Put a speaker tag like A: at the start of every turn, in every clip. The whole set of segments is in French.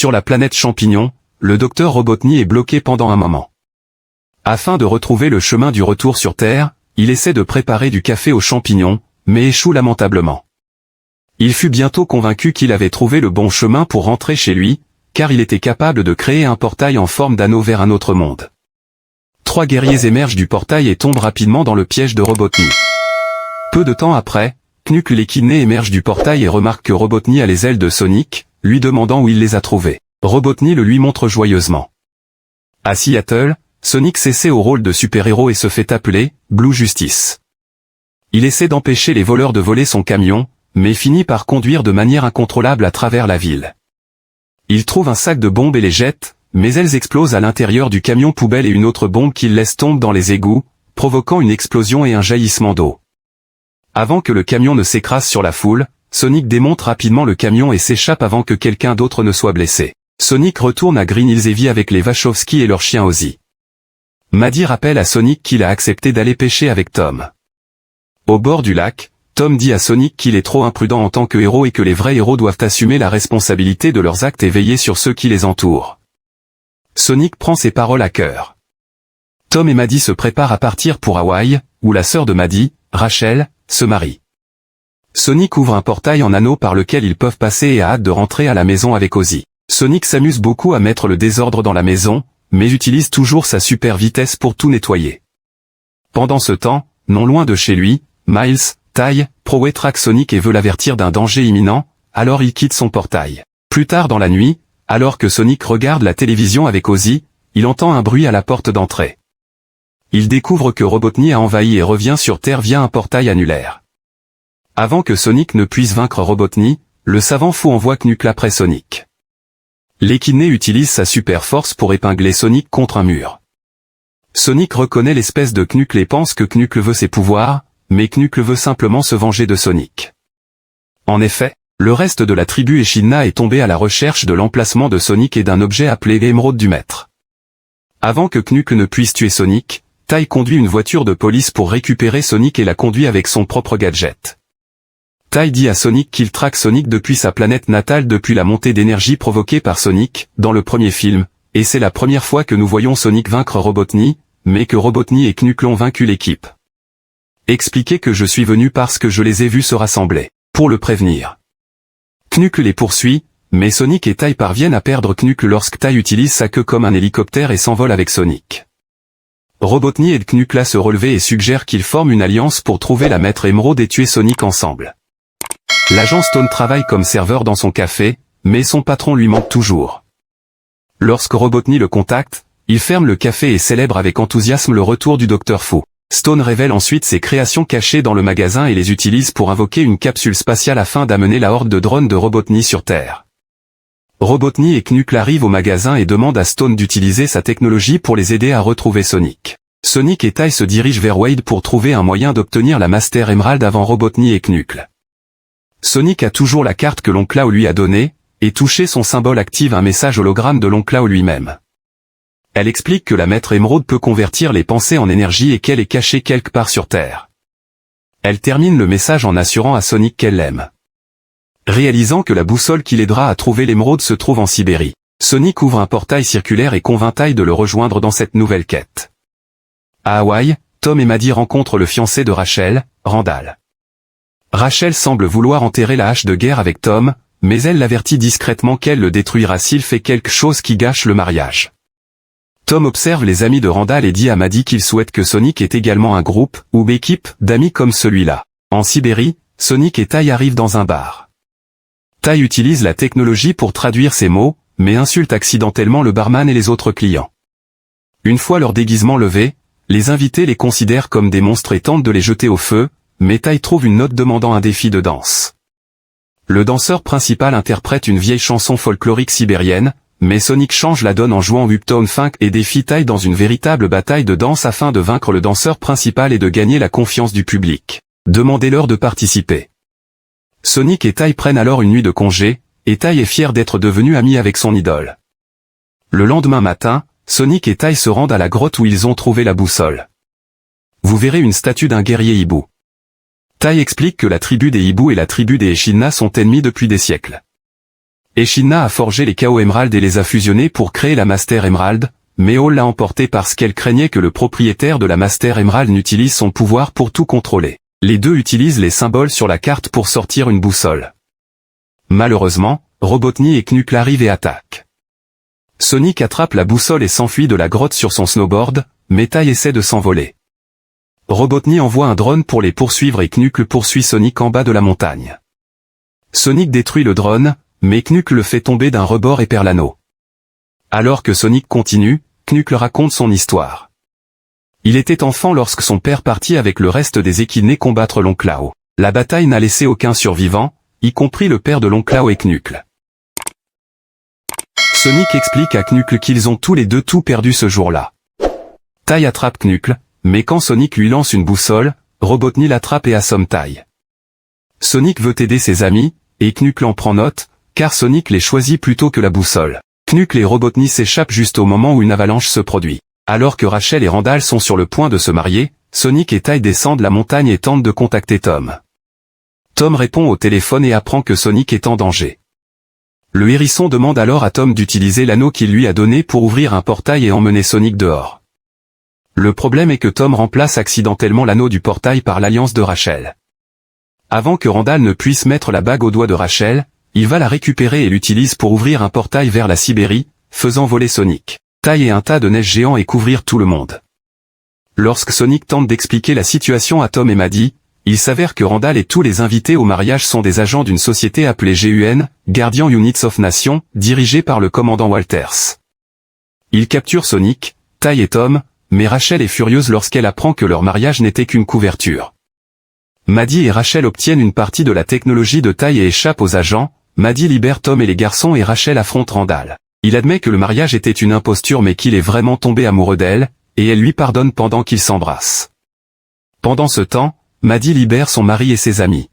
A: Sur la planète Champignon, le docteur Robotnik est bloqué pendant un moment. Afin de retrouver le chemin du retour sur Terre, il essaie de préparer du café aux champignons, mais échoue lamentablement. Il fut bientôt convaincu qu'il avait trouvé le bon chemin pour rentrer chez lui, car il était capable de créer un portail en forme d'anneau vers un autre monde. 3 guerriers émergent du portail et tombent rapidement dans le piège de Robotnik. Peu de temps après, Knuckles l'équiné émerge du portail et remarque que Robotnik a les ailes de Sonic, lui demandant où il les a trouvées. Robotnik le lui montre joyeusement. À Seattle, Sonic s'essaie au rôle de super-héros et se fait appeler Blue Justice. Il essaie d'empêcher les voleurs de voler son camion, mais finit par conduire de manière incontrôlable à travers la ville. Il trouve un sac de bombes et les jette, mais elles explosent à l'intérieur du camion poubelle et une autre bombe qu'il laisse tomber dans les égouts, provoquant une explosion et un jaillissement d'eau. Avant que le camion ne s'écrase sur la foule, Sonic démonte rapidement le camion et s'échappe avant que quelqu'un d'autre ne soit blessé. Sonic retourne à Green Hills Heavy avec les Wachowski et leur chien Ozzy. Maddie rappelle à Sonic qu'il a accepté d'aller pêcher avec Tom. Au bord du lac, Tom dit à Sonic qu'il est trop imprudent en tant que héros et que les vrais héros doivent assumer la responsabilité de leurs actes et veiller sur ceux qui les entourent. Sonic prend ses paroles à cœur. Tom et Maddie se préparent à partir pour Hawaï, où la sœur de Maddie, Rachel, se marie. Sonic ouvre un portail en anneau par lequel ils peuvent passer et a hâte de rentrer à la maison avec Ozzy. Sonic s'amuse beaucoup à mettre le désordre dans la maison, mais utilise toujours sa super vitesse pour tout nettoyer. Pendant ce temps, non loin de chez lui, Miles, Ty, Prowey traque Sonic et veut l'avertir d'un danger imminent, alors il quitte son portail. Plus tard dans la nuit, alors que Sonic regarde la télévision avec Ozzy, il entend un bruit à la porte d'entrée. Il découvre que Robotnik a envahi et revient sur Terre via un portail annulaire. Avant que Sonic ne puisse vaincre Robotnik, le savant fou envoie Knuckles après Sonic. L'équiné utilise sa super force pour épingler Sonic contre un mur. Sonic reconnaît l'espèce de Knuckles et pense que Knuckles veut ses pouvoirs, mais Knuckles veut simplement se venger de Sonic. En effet, le reste de la tribu Echidna est tombé à la recherche de l'emplacement de Sonic et d'un objet appelé l'émeraude du maître. Avant que Knuckles ne puisse tuer Sonic, Ty conduit une voiture de police pour récupérer Sonic et la conduit avec son propre gadget. Ty dit à Sonic qu'il traque Sonic depuis sa planète natale depuis la montée d'énergie provoquée par Sonic, dans le premier film, et c'est la première fois que nous voyons Sonic vaincre Robotnik, mais que Robotnik et Knuckles ont vaincu l'équipe. Expliquez que je suis venu parce que je les ai vus se rassembler, pour le prévenir. Knuckles les poursuit, mais Sonic et Ty parviennent à perdre Knuckles lorsque Ty utilise sa queue comme un hélicoptère et s'envole avec Sonic. Robotnik aide Knuckles à se relever et suggère qu'ils forment une alliance pour trouver la maître émeraude et tuer Sonic ensemble. L'agent Stone travaille comme serveur dans son café, mais son patron lui manque toujours. Lorsque Robotnik le contacte, il ferme le café et célèbre avec enthousiasme le retour du Docteur Fou. Stone révèle ensuite ses créations cachées dans le magasin et les utilise pour invoquer une capsule spatiale afin d'amener la horde de drones de Robotnik sur Terre. Robotnik et Knuckles arrivent au magasin et demandent à Stone d'utiliser sa technologie pour les aider à retrouver Sonic. Sonic et Ty se dirigent vers Wade pour trouver un moyen d'obtenir la Master Emerald avant Robotnik et Knuckles. Sonic a toujours la carte que l'oncle Lao lui a donnée, et toucher son symbole active un message hologramme de l'oncle Lao lui-même. Elle explique que la maître émeraude peut convertir les pensées en énergie et qu'elle est cachée quelque part sur Terre. Elle termine le message en assurant à Sonic qu'elle l'aime. Réalisant que la boussole qui l'aidera à trouver l'émeraude se trouve en Sibérie, Sonic ouvre un portail circulaire et convainc Ty de le rejoindre dans cette nouvelle quête. À Hawaï, Tom et Maddie rencontrent le fiancé de Rachel, Randall. Rachel semble vouloir enterrer la hache de guerre avec Tom, mais elle l'avertit discrètement qu'elle le détruira s'il fait quelque chose qui gâche le mariage. Tom observe les amis de Randall et dit à Maddie qu'il souhaite que Sonic ait également un groupe, ou équipe, d'amis comme celui-là. En Sibérie, Sonic et Ty arrivent dans un bar. Ty utilise la technologie pour traduire ses mots, mais insulte accidentellement le barman et les autres clients. Une fois leur déguisement levé, les invités les considèrent comme des monstres et tentent de les jeter au feu, mais Ty trouve une note demandant un défi de danse. Le danseur principal interprète une vieille chanson folklorique sibérienne, mais Sonic change la donne en jouant Uptown Funk et défie Ty dans une véritable bataille de danse afin de vaincre le danseur principal et de gagner la confiance du public. Demandez-leur de participer. Sonic et Ty prennent alors une nuit de congé, et Ty est fier d'être devenu ami avec son idole. Le lendemain matin, Sonic et Ty se rendent à la grotte où ils ont trouvé la boussole. Vous verrez une statue d'un guerrier hibou. Ty explique que la tribu des hiboux et la tribu des Echidna sont ennemis depuis des siècles. Echidna a forgé les Chaos Emerald et les a fusionnés pour créer la Master Emerald, mais Hall l'a emporté parce qu'elle craignait que le propriétaire de la Master Emerald n'utilise son pouvoir pour tout contrôler. Les deux utilisent les symboles sur la carte pour sortir une boussole. Malheureusement, Robotnik et Knuckles arrivent et attaquent. Sonic attrape la boussole et s'enfuit de la grotte sur son snowboard, mais Tails essaie de s'envoler. Robotnik envoie un drone pour les poursuivre et Knuckles poursuit Sonic en bas de la montagne. Sonic détruit le drone, mais Knuckles le fait tomber d'un rebord et perd l'anneau. Alors que Sonic continue, Knuckles raconte son histoire. Il était enfant lorsque son père partit avec le reste des équidnés combattre l'oncle Lao. La bataille n'a laissé aucun survivant, y compris le père de l'oncle Lao et Knuckles. Sonic explique à Knuckles qu'ils ont tous les deux tout perdu ce jour-là. Tai attrape Knuckles, mais quand Sonic lui lance une boussole, Robotnik l'attrape et assomme Tai. Sonic veut aider ses amis, et Knuckles en prend note, car Sonic les choisit plutôt que la boussole. Knuckles et Robotnik s'échappent juste au moment où une avalanche se produit. Alors que Rachel et Randall sont sur le point de se marier, Sonic et Tai descendent la montagne et tentent de contacter Tom. Tom répond au téléphone et apprend que Sonic est en danger. Le hérisson demande alors à Tom d'utiliser l'anneau qu'il lui a donné pour ouvrir un portail et emmener Sonic dehors. Le problème est que Tom remplace accidentellement l'anneau du portail par l'alliance de Rachel. Avant que Randall ne puisse mettre la bague au doigt de Rachel, il va la récupérer et l'utilise pour ouvrir un portail vers la Sibérie, faisant voler Sonic, Tai et un tas de neige géant et couvrir tout le monde. Lorsque Sonic tente d'expliquer la situation à Tom et Maddie, il s'avère que Randall et tous les invités au mariage sont des agents d'une société appelée GUN, Guardian Units of Nation, dirigée par le commandant Walters. Ils capturent Sonic, Tai et Tom, mais Rachel est furieuse lorsqu'elle apprend que leur mariage n'était qu'une couverture. Maddie et Rachel obtiennent une partie de la technologie de Tai et échappent aux agents. Maddie libère Tom et les garçons et Rachel affronte Randall. Il admet que le mariage était une imposture mais qu'il est vraiment tombé amoureux d'elle, et elle lui pardonne pendant qu'ils s'embrassent. Pendant ce temps, Maddie libère son mari et ses amis.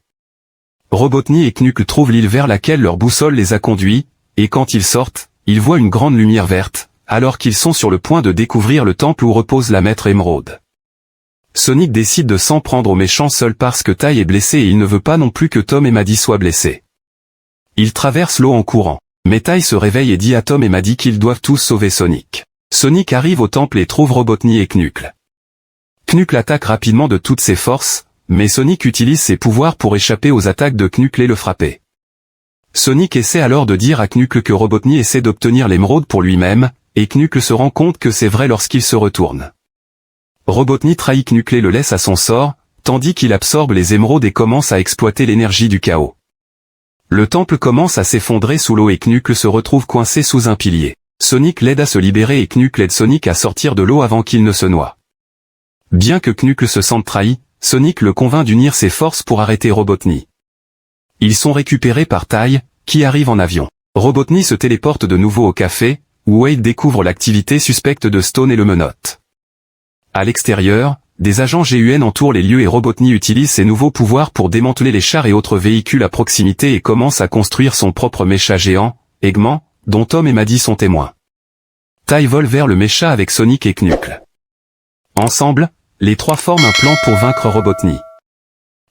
A: Robotnik et Knuckles trouvent l'île vers laquelle leur boussole les a conduits, et quand ils sortent, ils voient une grande lumière verte, alors qu'ils sont sur le point de découvrir le temple où repose la maître émeraude. Sonic décide de s'en prendre aux méchants seul parce que Tai est blessé et il ne veut pas non plus que Tom et Maddie soient blessés. Il traverse l'eau en courant, mais Tai se réveille et dit à Tom et Maddie qu'ils doivent tous sauver Sonic. Sonic arrive au temple et trouve Robotnik et Knuckles. Knuckles attaque rapidement de toutes ses forces, mais Sonic utilise ses pouvoirs pour échapper aux attaques de Knuckles et le frapper. Sonic essaie alors de dire à Knuckles que Robotnik essaie d'obtenir l'émeraude pour lui-même, et Knuckles se rend compte que c'est vrai lorsqu'il se retourne. Robotnik trahit Knuckles et le laisse à son sort, tandis qu'il absorbe les émeraudes et commence à exploiter l'énergie du chaos. Le temple commence à s'effondrer sous l'eau et Knuckles se retrouve coincé sous un pilier. Sonic l'aide à se libérer et Knuckles aide Sonic à sortir de l'eau avant qu'il ne se noie. Bien que Knuckles se sente trahi, Sonic le convainc d'unir ses forces pour arrêter Robotnik. Ils sont récupérés par Tai, qui arrive en avion. Robotnik se téléporte de nouveau au café, où Wade découvre l'activité suspecte de Stone et le menotte. À l'extérieur, des agents GUN entourent les lieux et Robotnik utilise ses nouveaux pouvoirs pour démanteler les chars et autres véhicules à proximité et commence à construire son propre mécha géant, Eggman, dont Tom et Maddie sont témoins. Tai vole vers le mécha avec Sonic et Knuckles. Ensemble, les trois forment un plan pour vaincre Robotnik.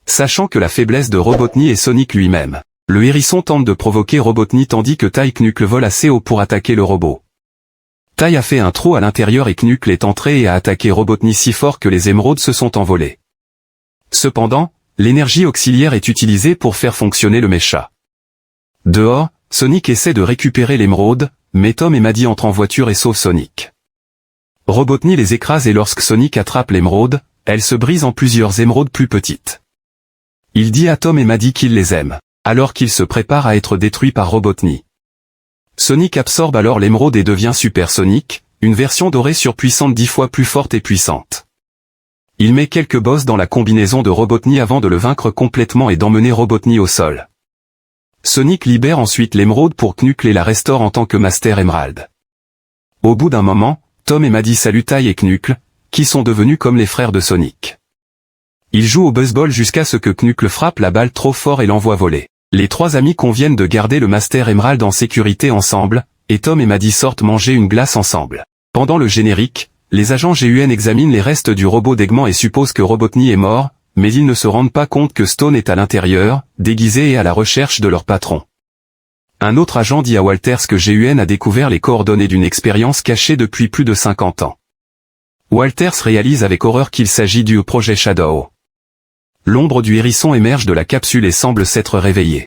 A: Sachant que la faiblesse de Robotnik est Sonic lui-même, le hérisson tente de provoquer Robotnik tandis que Tai et Knuckles volent assez haut pour attaquer le robot. Tai a fait un trou à l'intérieur et Knuckles est entré et a attaqué Robotnik si fort que les émeraudes se sont envolées. Cependant, l'énergie auxiliaire est utilisée pour faire fonctionner le mécha. Dehors, Sonic essaie de récupérer l'émeraude, mais Tom et Maddie entrent en voiture et sauvent Sonic. Robotnik les écrase et lorsque Sonic attrape l'émeraude, elle se brise en plusieurs émeraudes plus petites. Il dit à Tom et Maddie qu'il les aime, alors qu'ils se préparent à être détruits par Robotnik. Sonic absorbe alors l'émeraude et devient Super Sonic, une version dorée surpuissante 10 fois plus forte et puissante. Il met quelques boss dans la combinaison de Robotnik avant de le vaincre complètement et d'emmener Robotnik au sol. Sonic libère ensuite l'émeraude pour Knuckles et la restaure en tant que Master Emerald. Au bout d'un moment, Tom et Maddie saluent Tai et Knuckles, qui sont devenus comme les frères de Sonic. Ils jouent au baseball jusqu'à ce que Knuckles frappe la balle trop fort et l'envoie voler. Les trois amis conviennent de garder le Master Emerald en sécurité ensemble, et Tom et Maddie sortent manger une glace ensemble. Pendant le générique, les agents GUN examinent les restes du robot d'Eggman et supposent que Robotnik est mort, mais ils ne se rendent pas compte que Stone est à l'intérieur, déguisé et à la recherche de leur patron. Un autre agent dit à Walters que GUN a découvert les coordonnées d'une expérience cachée depuis plus de 50 ans. Walters réalise avec horreur qu'il s'agit du projet Shadow. L'ombre du hérisson émerge de la capsule et semble s'être réveillée.